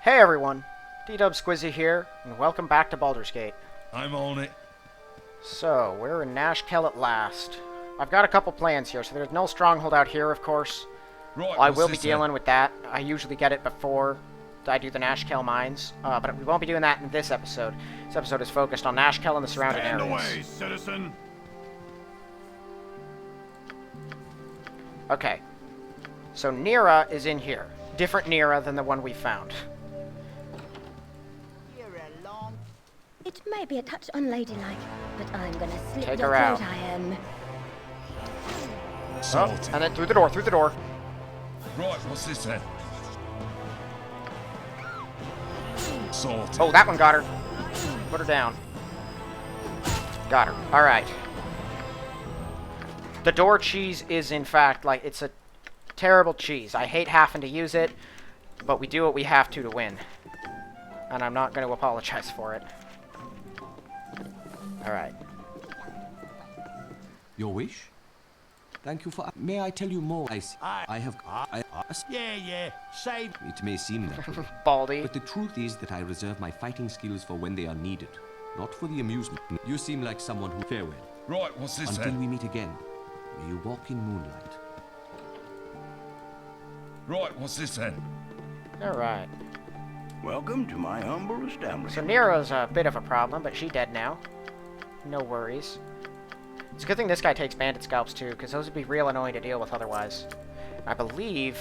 Hey everyone, D-Dub Squizzy here, and welcome back to Baldur's Gate. I'm on it. So, we're in Nashkel at last. I've got a couple plans here, so there's no stronghold out here, of course. Right, I will be dealing with that. I usually get it before I do the Nashkel mines, but we won't be doing that in this episode. This episode is focused on Nashkel and the surrounding areas. Away, citizen. Okay, so Nira is in here. Different Nira than the one we found. It may be a touch unladylike, but I'm gonna slip Take your her out. coat iron. Oh, and then through the door, Right, what's this then? Sorted. Oh, that one got her. Put her down. Got her. Alright. The door cheese is, in fact, like, it's a terrible cheese. I hate having to use it, but we do what we have to win. And I'm not going to apologize for it. Alright. Your wish? Thank you for... May I tell you more? I have... Yeah, save. It may seem that way, Baldy. but the truth is that I reserve my fighting skills for when they are needed, not for the amusement. You seem like someone who... Farewell. Right, what's this Until then? we meet again, may you walk in moonlight. Right, what's this then? Alright. Welcome to my humble So establishment. Nero's a bit of a problem, but she's dead now. No worries. It's a good thing this guy takes bandit scalps too, because those would be real annoying to deal with otherwise. I believe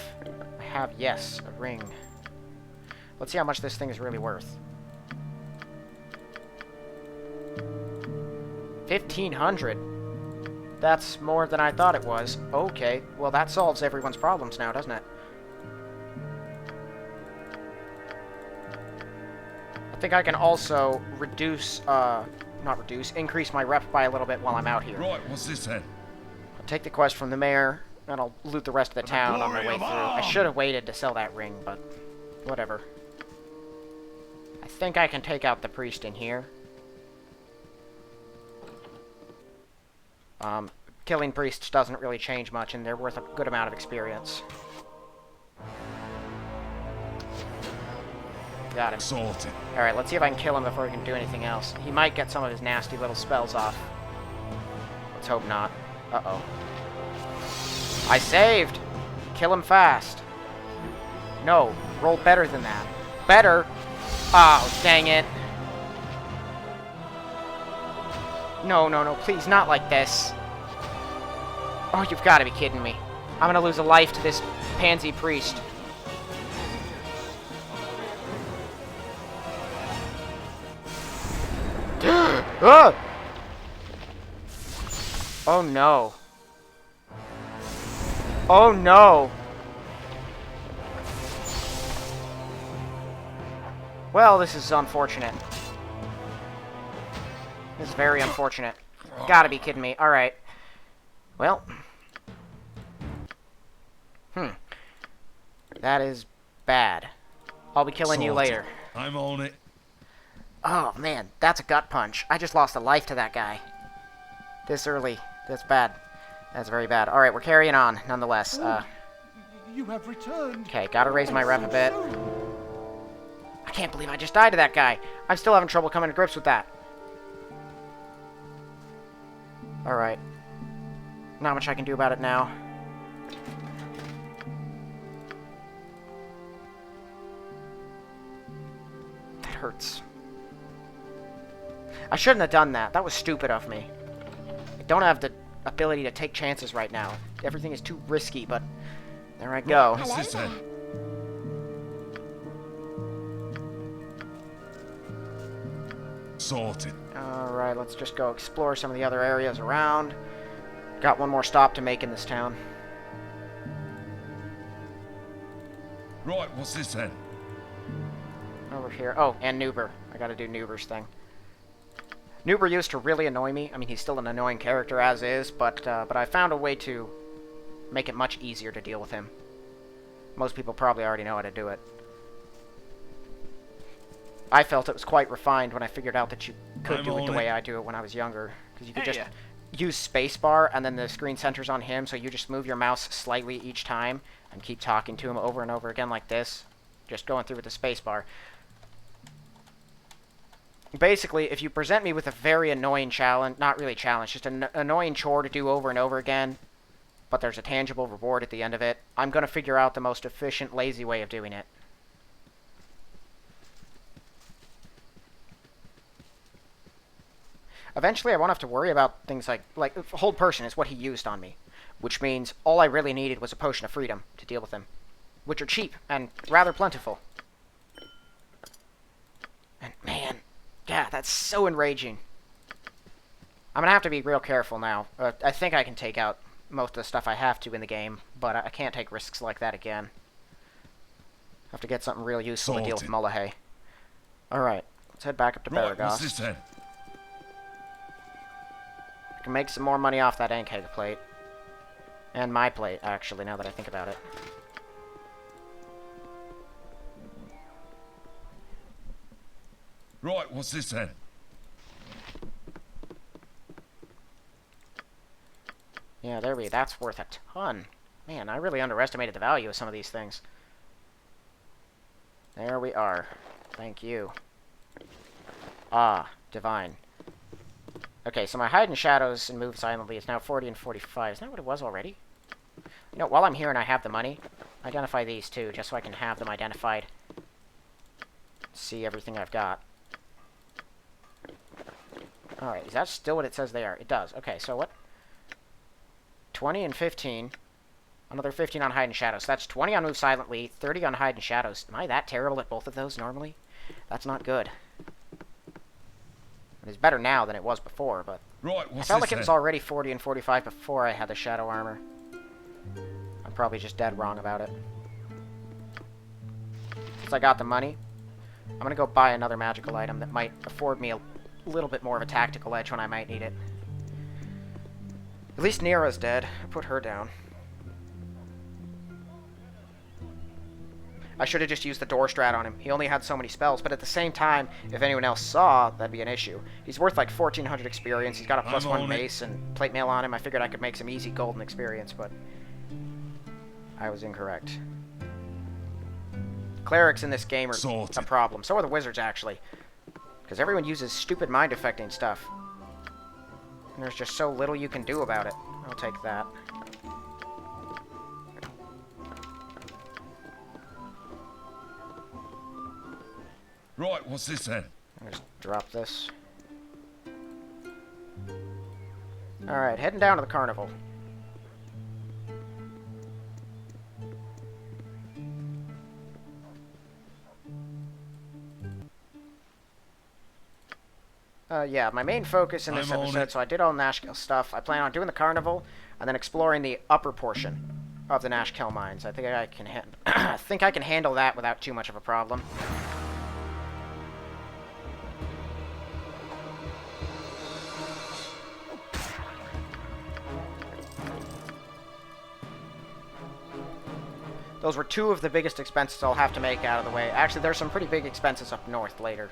I have, yes, a ring. Let's see how much this thing is really worth. 1,500. That's more than I thought it was. Okay, well that solves everyone's problems now, doesn't it? I think I can also increase my rep by a little bit while I'm out here. Right, what's this then? I'll take the quest from the mayor, and I'll loot the rest of the town on my way through. I should have waited to sell that ring, but whatever. I think I can take out the priest in here. Killing priests doesn't really change much, and they're worth a good amount of experience. Got him. Sorted. Alright, let's see if I can kill him before we can do anything else. He might get some of his nasty little spells off. Let's hope not. Uh-oh. I saved! Kill him fast. No, roll better than that. Better? Oh, dang it. No, please, not like this. Oh, you've got to be kidding me. I'm gonna lose a life to this pansy priest. Oh no. Oh no. Well, this is unfortunate. This is very unfortunate. Gotta be kidding me. Alright. Well. That is bad. I'll be killing you later. I'm on it. Oh, man, that's a gut punch. I just lost a life to that guy. This early. That's bad. That's very bad. Alright, we're carrying on, nonetheless. You have returned. Okay, gotta raise my rep a bit. I can't believe I just died to that guy. I'm still having trouble coming to grips with that. Alright. Not much I can do about it now. That hurts. I shouldn't have done that. That was stupid of me. I don't have the ability to take chances right now. Everything is too risky, but there I go. What's this then? Sorted. Alright, let's just go explore some of the other areas around. Got one more stop to make in this town. Right, what's this then? Over here. Oh, and Nuber. I gotta do Nuber's thing. Nuber used to really annoy me. I mean, he's still an annoying character as is, but I found a way to make it much easier to deal with him. Most people probably already know how to do it. I felt it was quite refined when I figured out that you could do it the way I do it when I was younger. Because you could just use spacebar, and then the screen centers on him, so you just move your mouse slightly each time, and keep talking to him over and over again like this. just going through with the spacebar. Basically, if you present me with a very annoying challenge, not really challenge, just an annoying chore to do over and over again, but there's a tangible reward at the end of it, I'm going to figure out the most efficient, lazy way of doing it. Eventually, I won't have to worry about things like hold person is what he used on me, which means all I really needed was a potion of freedom to deal with him, which are cheap and rather plentiful. And man, yeah, that's so enraging. I'm gonna have to be real careful now. I think I can take out most of the stuff I have to in the game, but I can't take risks like that again. Have to get something real useful to deal with Mullahay. Alright, let's head back up to Right, what's Baragos. this then? I can make some more money off that Ankeg plate. And my plate, actually, now that I think about it. Right, what's this then? Yeah, there we go. That's worth a ton. Man, I really underestimated the value of some of these things. There we are. Thank you. Ah, divine. Okay, so my hide in shadows and move silently is now 40 and 45. Isn't that what it was already? You know, while I'm here and I have the money, identify these two, just so I can have them identified. See everything I've got. Alright, is that still what it says they are? It does. Okay, so what? 20 and 15. Another 15 on hide in shadows. So that's 20 on move silently, 30 on hide in shadows. Am I that terrible at both of those normally? That's not good. It's better now than it was before, but Right, I what's felt this like it was then? already 40 and 45 before I had the shadow armor. I'm probably just dead wrong about it. Since I got the money, I'm gonna go buy another magical item that might afford me a little bit more of a tactical edge when I might need it. At least Nira's dead. I put her down. I should have just used the door strat on him. He only had so many spells, but at the same time, if anyone else saw, that'd be an issue. He's worth like 1,400 experience. He's got a +1 on it. mace and plate mail on him. I figured I could make some easy golden experience, but I was incorrect. Clerics in this game are Sorted. a problem. So are the wizards, actually. Because everyone uses stupid mind-affecting stuff. And there's just so little you can do about it. I'll take that. Right, what's this then? I'll just drop this. Alright, heading down to the carnival. Yeah, my main focus in this I'm on episode, it. so I did all Nashkel stuff. I plan on doing the carnival, and then exploring the upper portion of the Nashkel mines. I think I can I think I can handle that without too much of a problem. Those were two of the biggest expenses I'll have to make out of the way. Actually, there's some pretty big expenses up north later.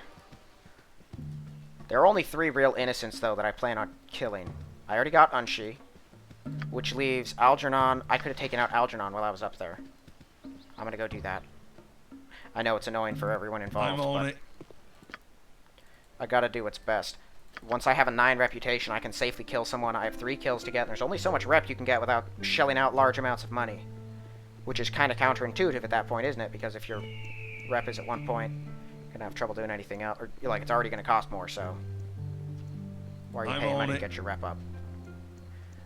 There are only 3 real innocents, though, that I plan on killing. I already got Unshi, which leaves Algernon. I could have taken out Algernon while I was up there. I'm gonna go do that. I know it's annoying for everyone involved, I'm on but it. I gotta do what's best. Once I have a 9 reputation, I can safely kill someone. I have 3 kills to get. There's only so much rep you can get without shelling out large amounts of money. Which is kind of counterintuitive at that point, isn't it? Because if your rep is at one point, you're gonna have trouble doing anything else. Or, like, it's already gonna cost more, so why are you I'm paying on money to it. get your rep up?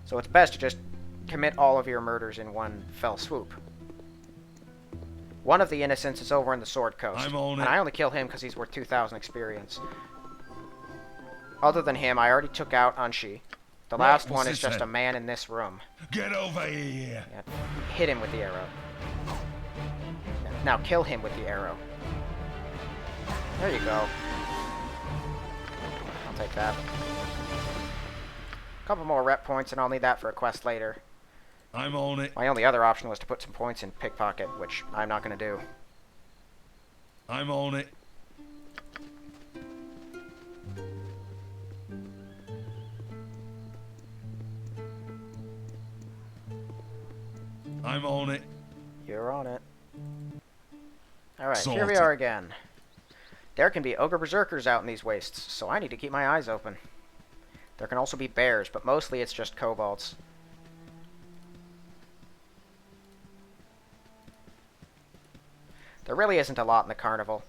So it's best to just commit all of your murders in one fell swoop. One of the innocents is over in the Sword Coast. I'm on and it. I only kill him because he's worth 2,000 experience. Other than him, I already took out Unshi. The Right, last what's one is this just then? a man in this room. Get over here. Yeah, hit him with the arrow. Now kill him with the arrow. There you go. I'll take that. A couple more rep points and I'll need that for a quest later. I'm on it. My only other option was to put some points in pickpocket, which I'm not going to do. I'm on it. I'm on it. You're on it. Alright, here we Sorted. are again. There can be ogre berserkers out in these wastes, so I need to keep my eyes open. There can also be bears, but mostly it's just kobolds. There really isn't a lot in the carnival,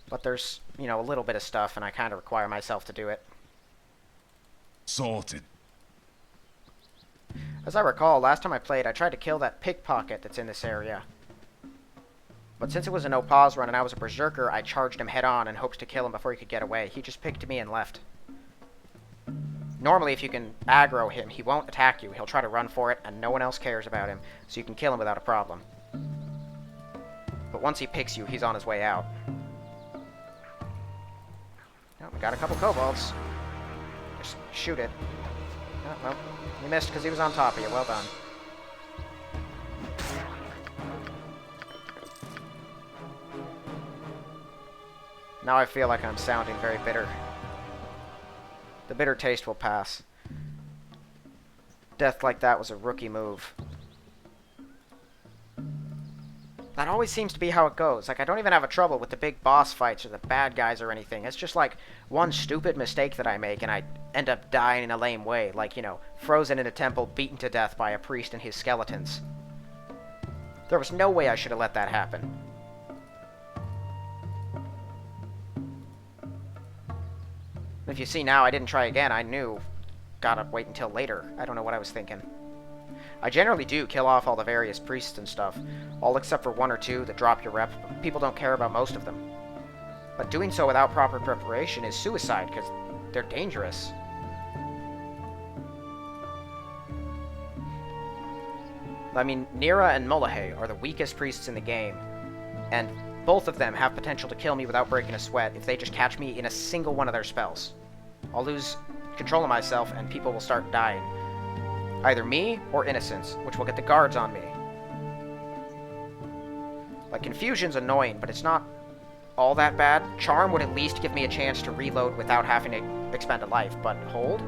but there's, you know, a little bit of stuff, and I kind of require myself to do it. Sorted. As I recall, last time I played, I tried to kill that pickpocket that's in this area. But since it was a no-pause run and I was a berserker, I charged him head-on and hoped to kill him before he could get away. He just picked me and left. Normally, if you can aggro him, he won't attack you. He'll try to run for it, and no one else cares about him, so you can kill him without a problem. But once he picks you, he's on his way out. Oh, we got a couple kobolds. Just shoot it. Oh, well, you missed because he was on top of you. Well done. Now I feel like I'm sounding very bitter. The bitter taste will pass. Death like that was a rookie move. That always seems to be how it goes. Like, I don't even have a trouble with the big boss fights or the bad guys or anything. It's just like one stupid mistake that I make and I end up dying in a lame way. Like, you know, frozen in a temple, beaten to death by a priest and his skeletons. There was no way I should have let that happen. If you see now, I didn't try again. I knew. Gotta wait until later. I don't know what I was thinking. I generally do kill off all the various priests and stuff. All except for one or two that drop your rep. People don't care about most of them. But doing so without proper preparation is suicide, because they're dangerous. I mean, Nira and Molahe are the weakest priests in the game. And both of them have potential to kill me without breaking a sweat if they just catch me in a single one of their spells. I'll lose control of myself and people will start dying. Either me or innocents, which will get the guards on me. Like, confusion's annoying, but it's not all that bad. Charm would at least give me a chance to reload without having to expend a life, but hold?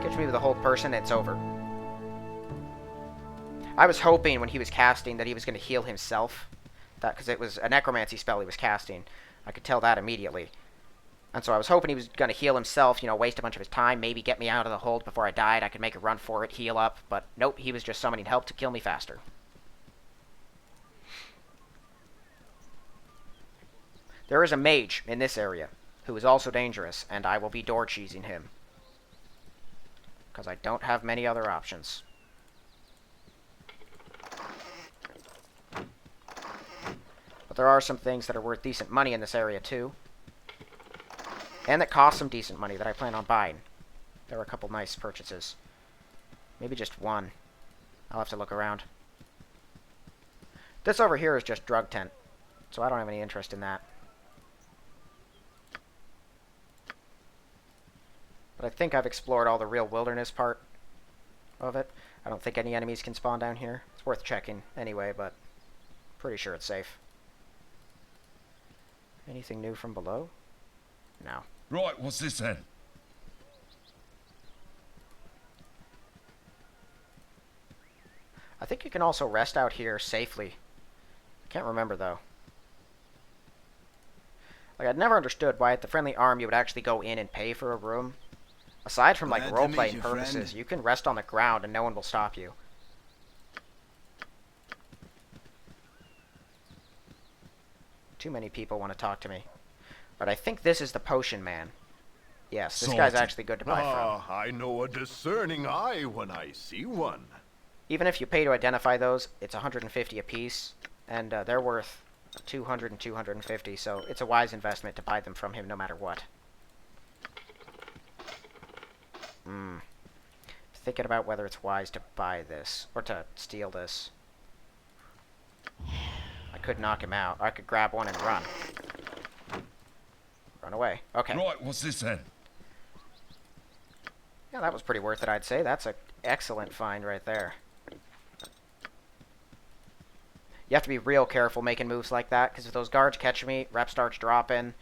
Catch me with a hold person, it's over. I was hoping when he was casting that he was going to heal himself. Because it was a necromancy spell he was casting. I could tell that immediately. And so I was hoping he was going to heal himself, you know, waste a bunch of his time, maybe get me out of the hold before I died. I could make a run for it, heal up. But nope, he was just summoning help to kill me faster. There is a mage in this area who is also dangerous, and I will be door cheesing him. Because I don't have many other options. But there are some things that are worth decent money in this area too. And that cost some decent money that I plan on buying. There are a couple nice purchases. Maybe just one. I'll have to look around. This over here is just drug tent, so I don't have any interest in that. But I think I've explored all the real wilderness part of it. I don't think any enemies can spawn down here. It's worth checking anyway, but pretty sure it's safe. Anything new from below? No. Right, what's this then? I think you can also rest out here safely. I can't remember, though. Like, I'd never understood why at the Friendly Arm you would actually go in and pay for a room. Aside from, like, Glad to role-playing meet you, purposes, friend. you can rest on the ground and no one will stop you. Too many people want to talk to me. But I think this is the potion man. Yes, this guy's Sorted. actually good to buy from. I know a discerning eye when I see one. Even if you pay to identify those, it's 150 apiece, and they're worth 200 and 250, so it's a wise investment to buy them from him no matter what. Thinking about whether it's wise to buy this, or to steal this. I could knock him out. I could grab one and run. Run away. Okay. Right, what's this then? Yeah, that was pretty worth it, I'd say. That's an excellent find right there. You have to be real careful making moves like that, because if those guards catch me, rep starts dropping,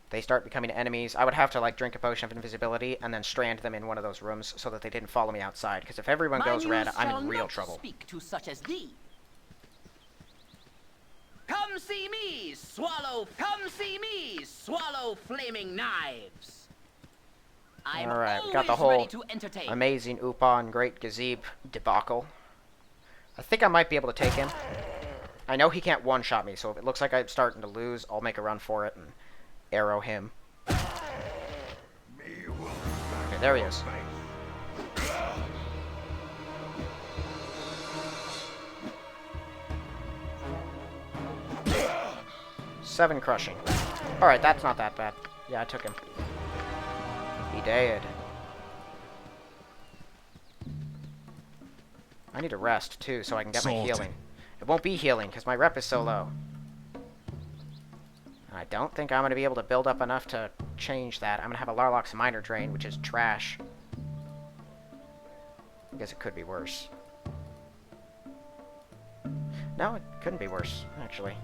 they start becoming enemies. I would have to, like, drink a potion of invisibility and then strand them in one of those rooms so that they didn't follow me outside, because if everyone goes red, I'm in real trouble. Speak to such as thee. Come come see me, swallow. Come see me, swallow flaming knives. I'm Alright, we got the always whole ready to entertain. amazing Upa and Great Gazebe debacle. I think I might be able to take him. I know he can't one-shot me, so if it looks like I'm starting to lose, I'll make a run for it and arrow him. Okay, there he is. Seven crushing. Alright, that's not that bad. Yeah, I took him. He dead. I need to rest, too, so I can get my healing. It won't be healing, because my rep is so low. I don't think I'm going to be able to build up enough to change that. I'm going to have a Larlock's Minor Drain, which is trash. I guess it could be worse. No, it couldn't be worse, actually.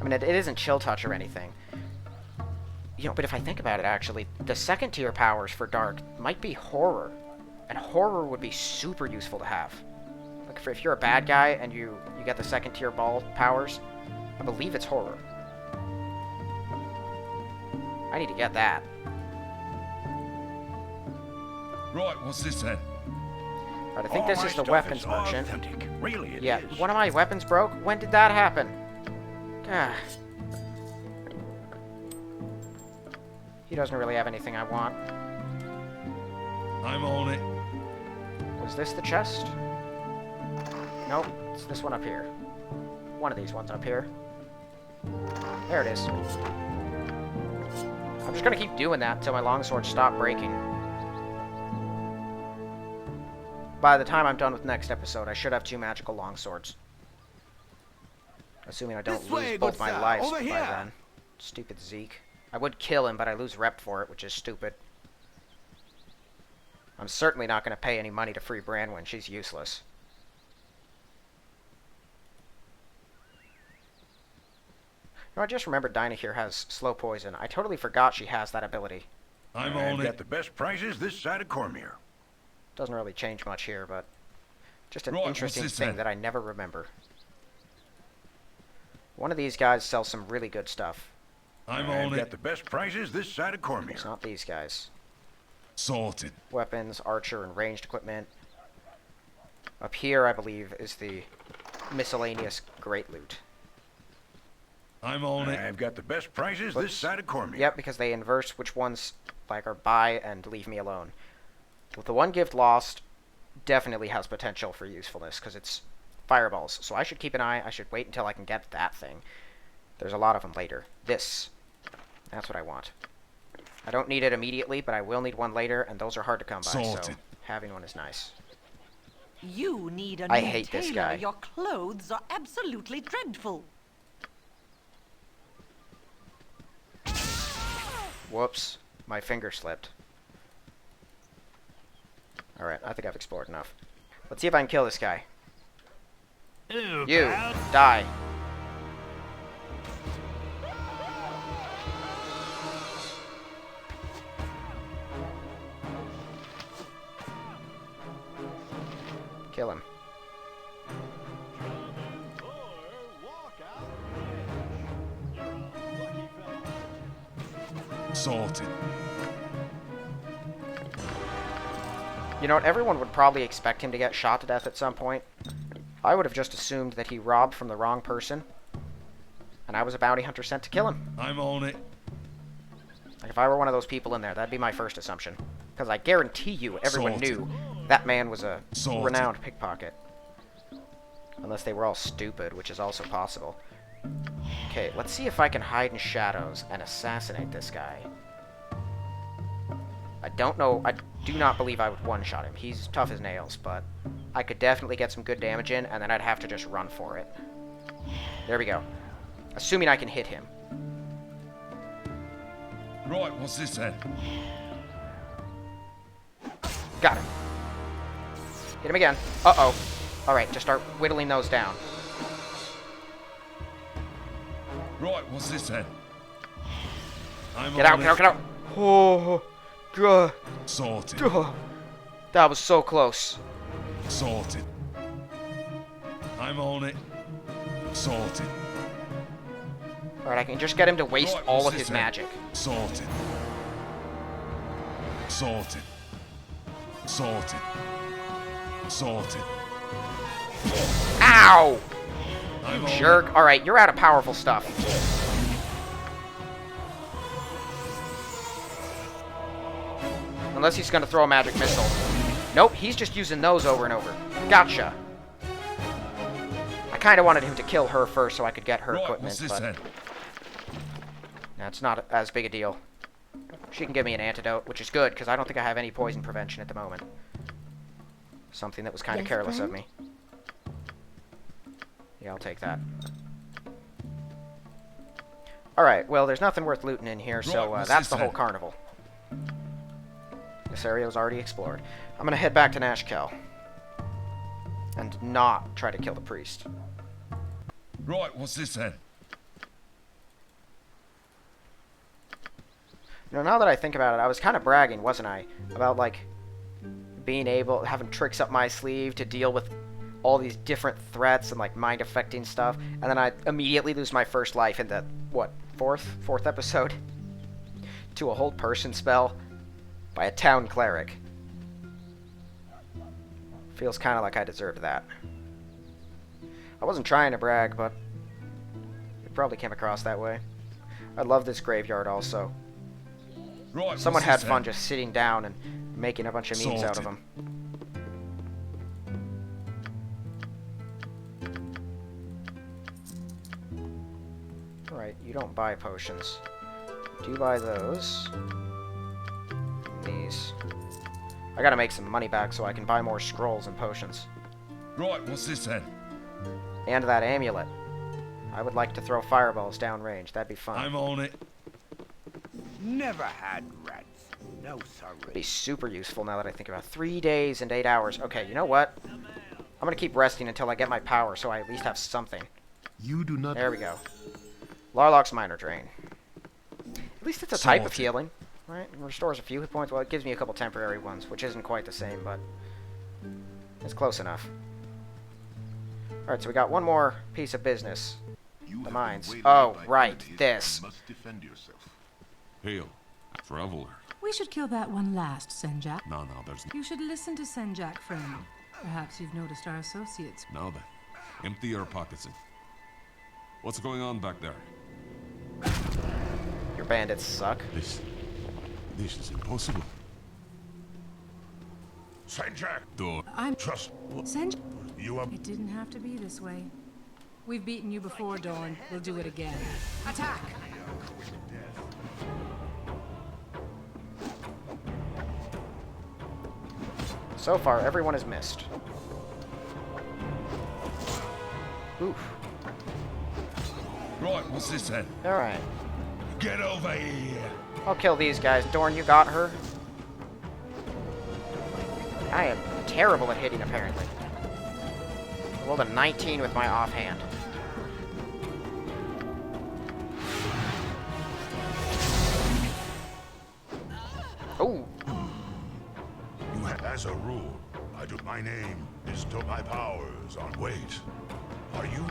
I mean, it isn't Chill Touch or anything. You know, but if I think about it, actually, the second tier powers for Dark might be Horror. And Horror would be super useful to have. Like, if you're a bad guy and you get the second tier ball powers, I believe it's Horror. I need to get that. Right, what's this then? Alright, I think this is the weapons merchant. Authentic. Really, it Yeah, is. one of my weapons broke? When did that happen? Ah. He doesn't really have anything I want. I'm on it. Was this the chest? Nope, it's this one up here. One of these ones up here. There it is. I'm just gonna keep doing that until my longswords stop breaking. By the time I'm done with next episode, I should have 2 magical longswords. Assuming I don't This way, lose both good my sir. lives Over by here. then. Stupid Zeke. I would kill him, but I lose rep for it, which is stupid. I'm certainly not going to pay any money to free Branwen. She's useless. No, I just remembered Dinah here has slow poison. I totally forgot she has that ability. I'm I've on got it. the best prices this side of Cormier. Doesn't really change much here, but just an Right, what's interesting this thing then? that I never remember. One of these guys sells some really good stuff. I'm I've on got it. the best prices this side of Cormier. It's not these guys. Sorted. Weapons, archer, and ranged equipment. Up here, I believe, is the miscellaneous great loot. I'm on it. I've got the best prices this side of Cormier. Yep, because they inverse which ones like are buy and leave me alone. With the one gift lost, definitely has potential for usefulness because it's fireballs. So I should keep an eye. I should wait until I can get that thing. There's a lot of them later. This. That's what I want. I don't need it immediately, but I will need one later, and those are hard to come by, so Sorted. having one is nice. You need a I new hate this tailor. guy. Your clothes are absolutely dreadful. Whoops. My finger slipped. Alright, I think I've explored enough. Let's see if I can kill this guy. Ew, You! pal. Die! Kill him. Sorted. You know what? Everyone would probably expect him to get shot to death at some point. I would have just assumed that he robbed from the wrong person, and I was a bounty hunter sent to kill him. I'm on it. Like, if I were one of those people in there, that'd be my first assumption. Because I guarantee you everyone Sorted. knew that man was a Sorted. renowned pickpocket. Unless they were all stupid, which is also possible. Okay, let's see if I can hide in shadows and assassinate this guy. I don't know. I do not believe I would one-shot him. He's tough as nails, but I could definitely get some good damage in, and then I'd have to just run for it. There we go. Assuming I can hit him. Right, what's this then? Got him. Hit him again. Uh-oh. Alright, just start whittling those down. Right, what's this then? I'm Get on out, it. get out, get out! Oh, God. Sorted. That was so close. Sorted. I'm on it. Sorted. Alright, I can just get him to waste Right, all what's of this his then? magic. Sorted. Sorted. Sorted. Sorted. Ow! I'm You on jerk. it. Alright, you're out of powerful stuff. Unless he's gonna throw a magic missile. Nope, he's just using those over and over. Gotcha. I kinda wanted him to kill her first so I could get her Right, equipment, what's this but then? that's not as big a deal. She can give me an antidote, which is good, because I don't think I have any poison prevention at the moment. Something that was kind of Yes, careless of friend? me. Yeah, I'll take that. Alright, well, there's nothing worth looting in here, so Right, what's that's this the whole then? carnival. This area was already explored. I'm gonna head back to Nashkel. And not try to kill the priest. Right, what's this then? You know, now that I think about it, I was kind of bragging, wasn't I? About, like, being able, having tricks up my sleeve to deal with all these different threats and, like, mind-affecting stuff. And then I immediately lose my first life in the, what, fourth episode? To a hold person spell by a town cleric. Feels kind of like I deserved that. I wasn't trying to brag, but it probably came across that way. I love this graveyard also. Right, Someone what's had this fun then? just sitting down and making a bunch of memes out of Sorted. them. Right, you don't buy potions. Do you buy those? These. I gotta make some money back so I can buy more scrolls and potions. Right, what's this then? And that amulet. I would like to throw fireballs downrange. That'd be fun. I'm on it. Never had rats. No, It'd sorry. be super useful now that I think about it. 3 days and 8 hours. Okay, you know what? I'm gonna keep resting until I get my power so I at least have something. You do not. There we go. Larlock's Minor Drain. At least it's a type of Sorted. healing, right? It restores a few hit points. Well, it gives me a couple temporary ones, which isn't quite the same, but it's close enough. Alright, so we got one more piece of business. The mines. Oh, right, this. Must defend yourself. Hail, traveler. We should kill that one last, Senjak. No, there's You should listen to Senjak, friend. Perhaps you've noticed our associates. now then. Empty your pockets. What's going on back there? Your bandits suck. This is impossible. Senjak, Door. I'm trust Senjak. you are. It didn't have to be this way. We've beaten you before, Dawn. We'll do it again. Attack! So far, everyone has missed. Oof. Right, what's this then? Alright. Get over here. I'll kill these guys. Dorn, you got her? I am terrible at hitting, apparently. I rolled a 19 with my offhand. Ooh. As a rule, my name is to my powers on wait. Are you?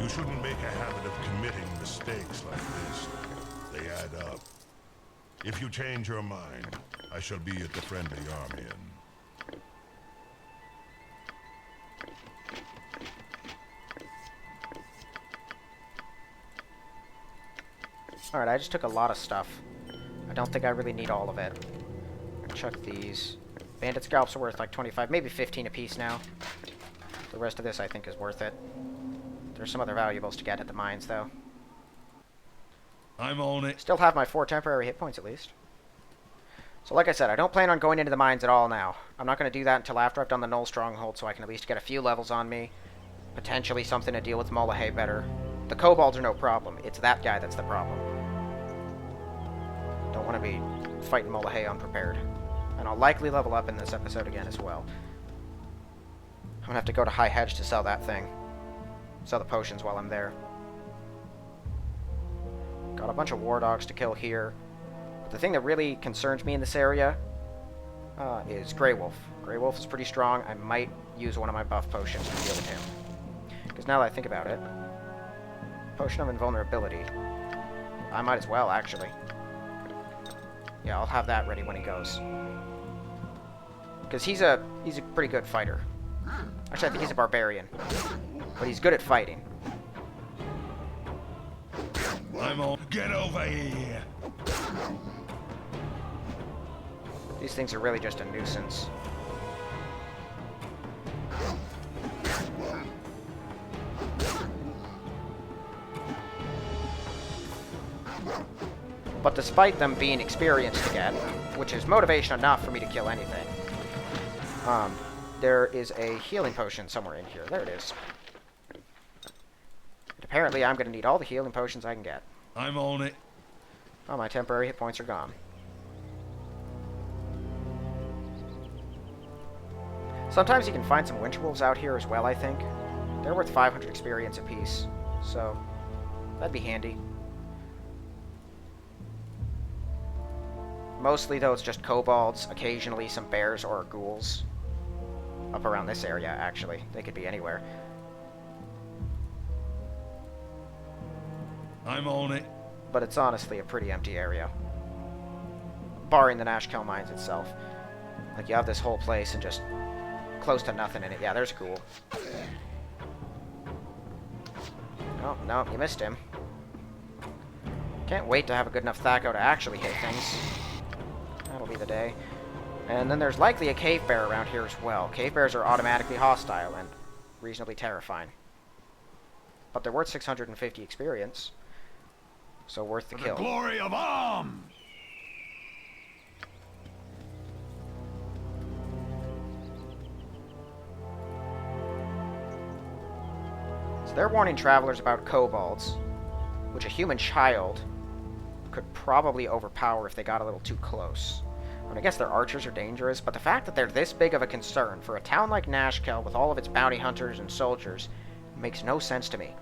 You shouldn't make a habit of committing mistakes like this. They add up. If you change your mind, I shall be at the friendly army inn. Alright, I just took a lot of stuff. I don't think I really need all of it. Chuck these. Bandit scalps are worth like 25, maybe 15 apiece now. The rest of this I think is worth it. There's some other valuables to get at the mines though. I'm on it. Still have my 4 temporary hit points at least. So like I said, I don't plan on going into the mines at all now. I'm not going to do that until after I've done the Null Stronghold so I can at least get a few levels on me. Potentially something to deal with Molohay better. The kobolds are no problem. It's that guy that's the problem. Don't want to be fighting Molohay unprepared. And I'll likely level up in this episode again as well. I'm going to have to go to High Hedge to sell that thing. Sell the potions while I'm there. Got a bunch of war dogs to kill here. But the thing that really concerns me in this area is Grey Wolf. Grey Wolf is pretty strong. I might use one of my buff potions to deal with him. Because now that I think about it, Potion of Invulnerability, I might as well, actually. Yeah, I'll have that ready when he goes. Because he's a pretty good fighter. Actually, I think he's a barbarian. But he's good at fighting. I'm on. Get over here. These things are really just a nuisance. But despite them being experienced again, which is motivation enough for me to kill anything, there is a healing potion somewhere in here. There it is. And apparently I'm going to need all the healing potions I can get. I'm on it. Oh, my temporary hit points are gone. Sometimes you can find some winch wolves out here as well, I think. They're worth 500 experience apiece, so that'd be handy. Mostly, though, it's just kobolds, occasionally some bears or ghouls. Up around this area, actually. They could be anywhere. I'm on it. But it's honestly a pretty empty area. Barring the Nashkel mines itself. Like, you have this whole place and just close to nothing in it. Yeah, there's a ghoul. Oh, no, you missed him. Can't wait to have a good enough Thaco to actually hit things. That'll be the day. And then there's likely a cave bear around here as well. Cave bears are automatically hostile and reasonably terrifying. But they're worth 650 experience. So worth the kill. The glory of Am! So they're warning travelers about kobolds, which a human child could probably overpower if they got a little too close. I mean, I guess their archers are dangerous, but the fact that they're this big of a concern for a town like Nashkel with all of its bounty hunters and soldiers makes no sense to me.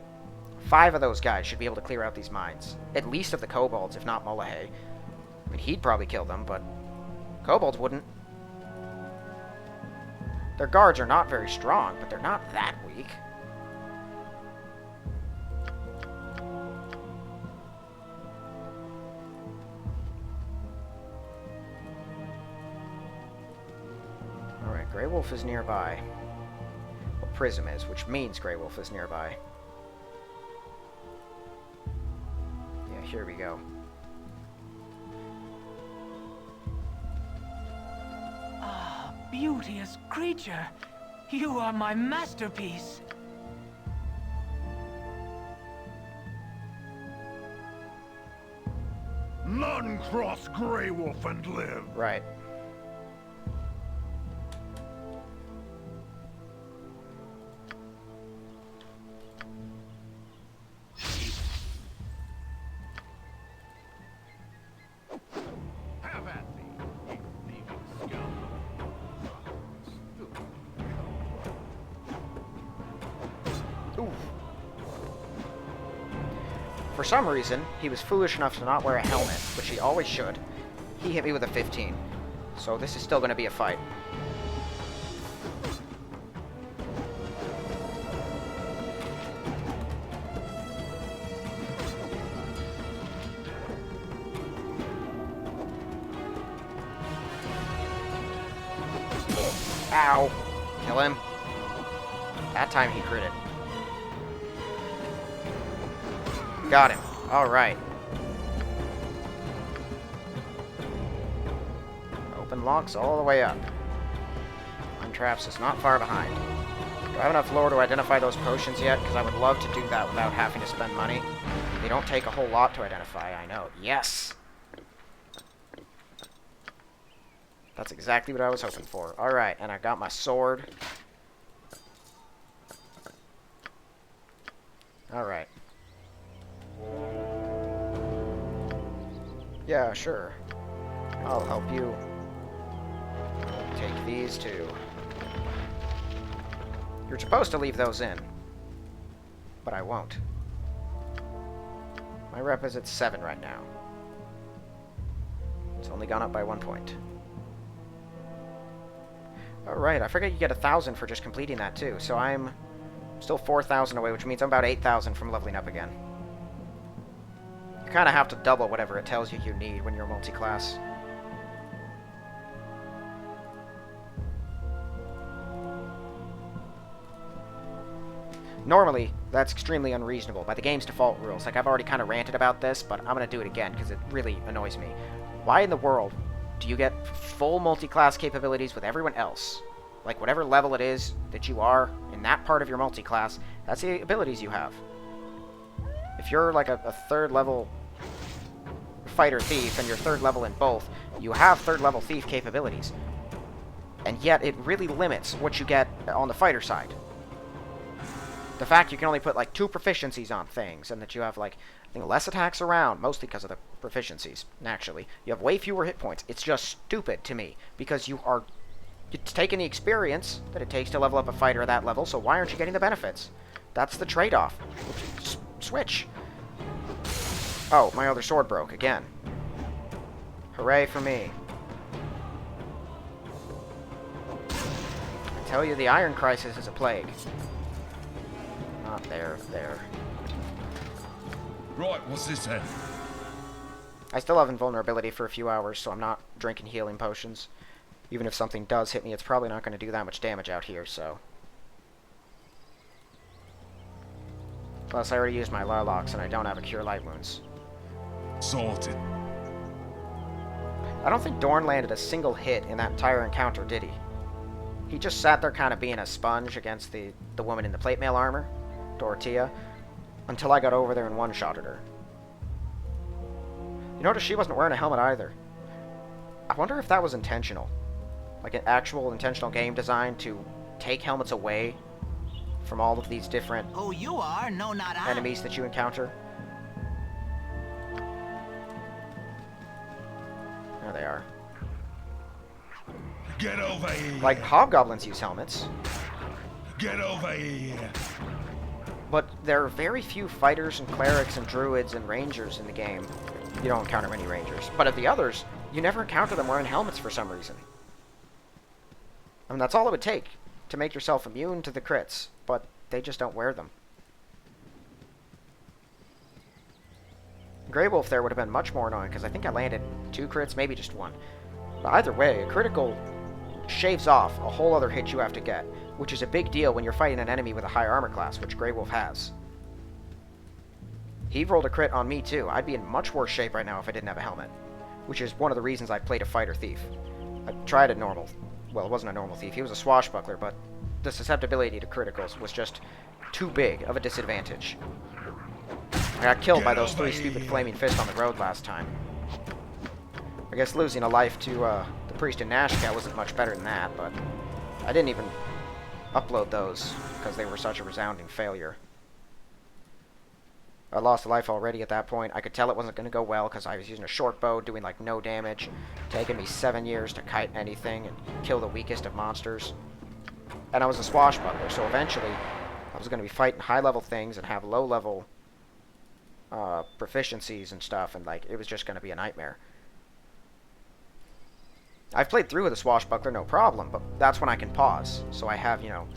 5 of those guys should be able to clear out these mines. At least of the kobolds, if not Mullahay. I mean, he'd probably kill them, but kobolds wouldn't. Their guards are not very strong, but they're not that weak. Alright, Grey Wolf is nearby. Well, Prism is, which means Grey Wolf is nearby. Yeah, here we go. Ah, beauteous creature. You are my masterpiece. None cross Grey Wolf and live. Right. Have at thee, you thieving scum. Ooh. For some reason, he was foolish enough to not wear a helmet, which he always should. He hit me with a 15. So this is still going to be a fight. Ow. Kill him. That time he critted. Got him. Alright. Open locks all the way up. Untraps is not far behind. Do I have enough lore to identify those potions yet? Because I would love to do that without having to spend money. They don't take a whole lot to identify, I know. Yes! That's exactly what I was hoping for. Alright, and I got my sword. Alright. Yeah, sure. I'll help you. Take these too. You're supposed to leave those in. But I won't. My rep is at 7 right now. It's only gone up by 1 point. Alright, I forget you get 1,000 for just completing that too, so I'm still 4,000 away, which means I'm about 8,000 from leveling up again. You kind of have to double whatever it tells you you need when you're multi-class. Normally, that's extremely unreasonable by the game's default rules. Like, I've already kind of ranted about this, but I'm going to do it again because it really annoys me. Why in the world do you get full multi-class capabilities with everyone else? Like, whatever level it is that you are in that part of your multi-class, that's the abilities you have. If you're like a third level fighter thief and you're third level in both, you have third level thief capabilities. And yet, it really limits what you get on the fighter side. The fact you can only put like 2 proficiencies on things, and that you have like, I think, less attacks around, mostly because of the proficiencies, naturally. You have way fewer hit points. It's just stupid to me, because you're taking the experience that it takes to level up a fighter at that level, so why aren't you getting the benefits? That's the trade-off. Switch. Oh, my other sword broke, again. Hooray for me. I tell you, the Iron Crisis is a plague. Not there. Right, what's this then? I still have invulnerability for a few hours, so I'm not drinking healing potions. Even if something does hit me, it's probably not going to do that much damage out here, so... Plus, I already used my Larlocks, and I don't have a Cure Light Wounds. Sorted. I don't think Dorn landed a single hit in that entire encounter, did he? He just sat there kind of being a sponge against the woman in the plate mail armor, Dorothea, until I got over there and one-shotted her. You notice she wasn't wearing a helmet either. I wonder if that was intentional. Like an actual intentional game design to take helmets away from all of these different Who you are? No, not I. enemies that you encounter. There they are. Get over here. Like, hobgoblins use helmets. Get over here. But there are very few fighters and clerics and druids and rangers in the game. You don't encounter many rangers. But of the others, you never encounter them wearing helmets for some reason. I mean, that's all it would take to make yourself immune to the crits, but they just don't wear them. Grey Wolf there would have been much more annoying, because I think I landed 2 crits, maybe just 1. But either way, a critical shaves off a whole other hit you have to get, which is a big deal when you're fighting an enemy with a high armor class, which Grey Wolf has. He rolled a crit on me too. I'd be in much worse shape right now if I didn't have a helmet, which is one of the reasons I played a fighter thief. I tried a normal, well, it wasn't a normal thief, he was a swashbuckler, but the susceptibility to criticals was just too big of a disadvantage. I got killed by those 3 stupid flaming fists on the road last time. I guess losing a life to the priest in Nashkel wasn't much better than that, but I didn't even upload those because they were such a resounding failure. I lost a life already at that point. I could tell it wasn't going to go well because I was using a short bow, doing like no damage, taking me 7 years to kite anything and kill the weakest of monsters. And I was a swashbuckler, so eventually I was going to be fighting high-level things and have low-level proficiencies and stuff, and like it was just going to be a nightmare. I've played through with a swashbuckler, no problem, but that's when I can pause, so I have, you know,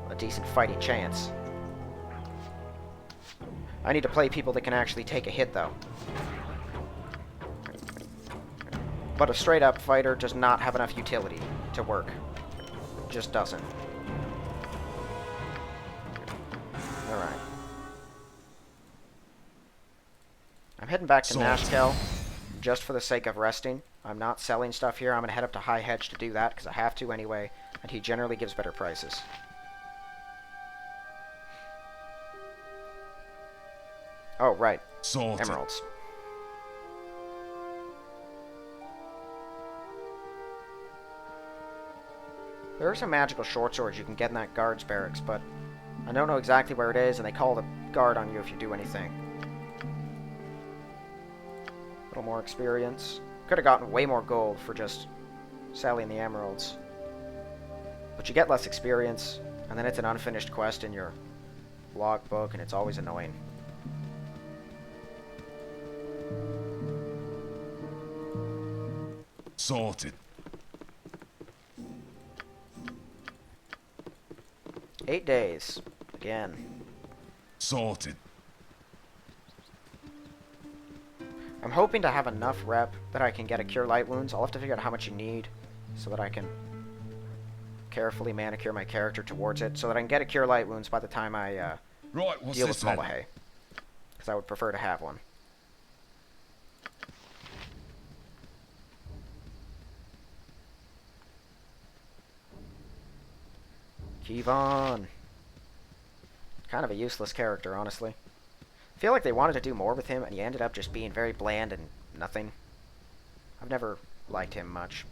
a decent fighting chance. I need to play people that can actually take a hit, though. But a straight-up fighter does not have enough utility to work. Just doesn't. Alright. I'm heading back to Nashkel just for the sake of resting. I'm not selling stuff here. I'm going to head up to High Hedge to do that because I have to anyway, and he generally gives better prices. Oh, right. Sorted. Emeralds. There are some magical short swords you can get in that guard's barracks, but I don't know exactly where it is, and they call the guard on you if you do anything. A little more experience. Could have gotten way more gold for just selling the emeralds. But you get less experience, and then it's an unfinished quest in your logbook, and it's always annoying. Sorted. 8 days. Again. Sorted. I'm hoping to have enough rep that I can get a Cure Light Wounds. I'll have to figure out how much you need so that I can carefully manicure my character towards it, so that I can get a Cure Light Wounds by the time I Right, what's deal this with then? Molohay. Because I would prefer to have one. Kevon. Kind of a useless character, honestly. I feel like they wanted to do more with him, and he ended up just being very bland and nothing. I've never liked him much.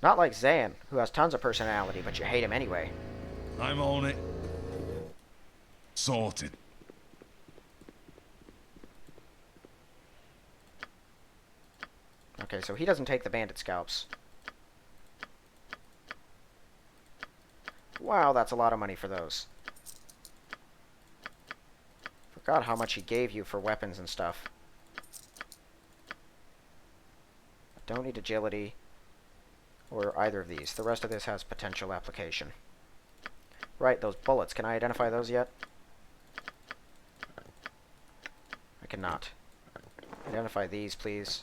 Not like Zan, who has tons of personality, but you hate him anyway. I'm on it. Sorted. Okay, so he doesn't take the bandit scalps. Wow, that's a lot of money for those. Forgot how much he gave you for weapons and stuff. I don't need agility or either of these. The rest of this has potential application. Right, those bullets. Can I identify those yet? I cannot. Identify these, please.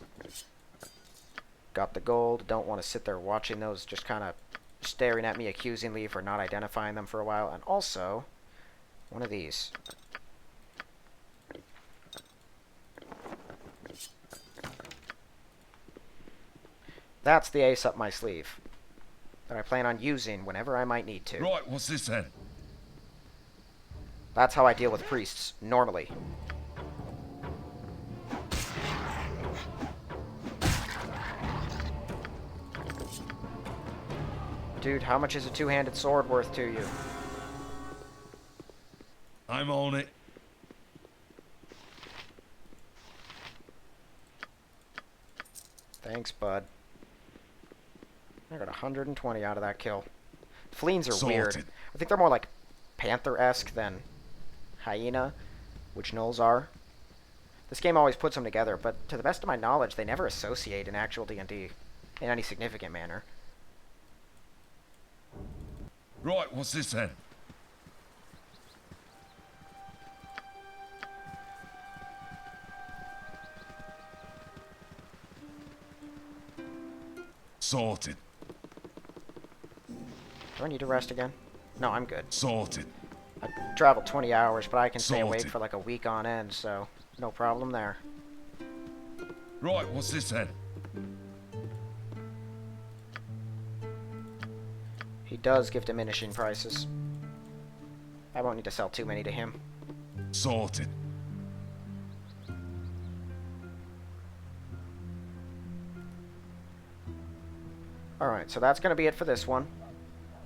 Got the gold. Don't want to sit there watching those just kind of staring at me accusingly for not identifying them for a while. And also, one of these. That's the ace up my sleeve that I plan on using whenever I might need to. Right, what's this then? That's how I deal with priests, normally. Dude, how much is a two-handed sword worth to you? I'm on it. Thanks, bud. I got 120 out of that kill. Fleens are weird. I think they're more like panther-esque than hyena, which gnolls are. This game always puts them together, but to the best of my knowledge, they never associate in actual D&D in any significant manner. Right, what's this then? Sorted. Do I need to rest again? No, I'm good. Sorted. I traveled 20 hours, but I can stay awake Sorted. for like a week on end, so no problem there. Right, what's this then? He does give diminishing prices. I won't need to sell too many to him. Sorted. Alright, so that's going to be it for this one.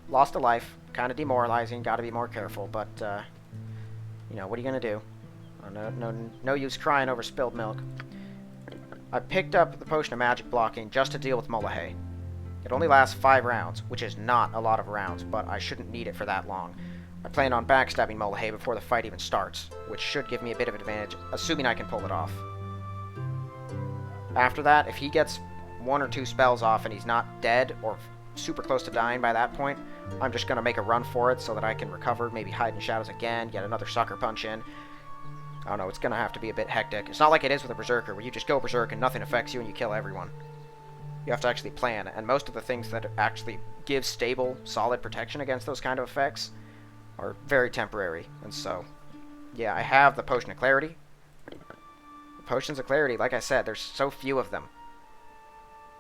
Lost a life. Kind of demoralizing. Got to be more careful, but, you know, what are you going to do? No use crying over spilled milk. I picked up the Potion of Magic blocking just to deal with Molohay. It only lasts 5 rounds, which is not a lot of rounds, but I shouldn't need it for that long. I plan on backstabbing Molohay before the fight even starts, which should give me a bit of advantage, assuming I can pull it off. After that, if he gets 1 or 2 spells off and he's not dead or super close to dying by that point, I'm just going to make a run for it so that I can recover, maybe hide in shadows again, get another sucker punch in. I don't know, it's going to have to be a bit hectic. It's not like it is with a Berserker, where you just go Berserk and nothing affects you and you kill everyone. You have to actually plan, and most of the things that actually give stable, solid protection against those kind of effects are very temporary. And so, yeah, I have the Potion of Clarity. The Potions of Clarity, like I said, there's so few of them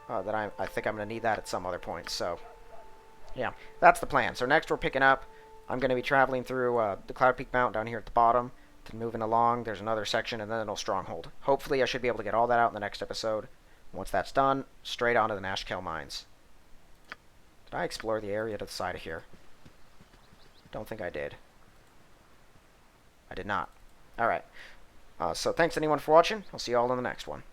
that I think I'm going to need that at some other point. So, yeah, that's the plan. So next we're picking up. I'm going to be traveling through the Cloud Peak Mountain down here at the bottom. Then moving along, there's another section, and then a stronghold. Hopefully I should be able to get all that out in the next episode. Once that's done, straight on to the Nashkel mines. Did I explore the area to the side of here? Don't think I did. I did not. Alright. So thanks anyone for watching. I'll see you all in the next one.